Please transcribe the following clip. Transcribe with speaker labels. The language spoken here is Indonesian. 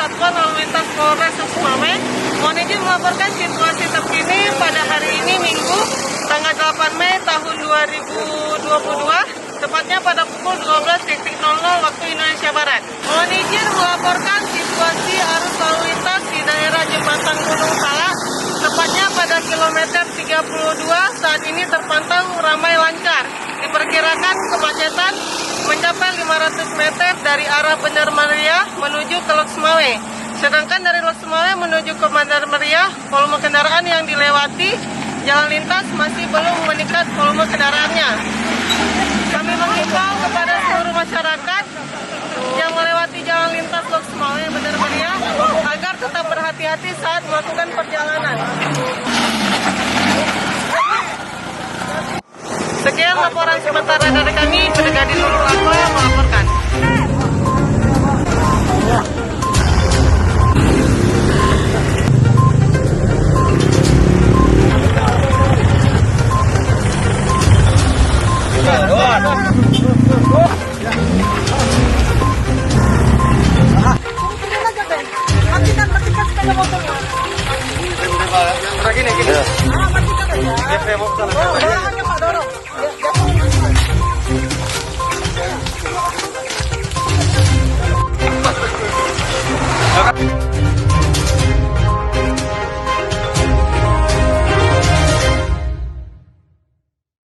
Speaker 1: Satuan Lalu Lintas Polres Sumatera. Mohon izin melaporkan situasi terkini pada hari ini Minggu tanggal 8 Mei tahun 2022, tepatnya pada pukul 12.00 waktu Indonesia Barat. Mohon izin melaporkan situasi arus lalu lintas di daerah Jembatan Gunung Salak, tepatnya pada kilometer 32 saat ini terpantau ramai lancar. Diperkirakan kemacetan mencapai 500 meter dari arah Bener Meriah menuju ke Lok Sumawe. Sedangkan dari Lok Sumawe menuju ke Bener Meriah, volume kendaraan yang dilewati jalan lintas masih belum meningkat volume kendaraannya. Kami menghimbau kepada seluruh masyarakat yang melewati jalan lintas Lok Sumawe Bener Meriah agar tetap berhati-hati saat melakukan perjalanan. Sekian laporan sementara dari kami, Brigade Nurul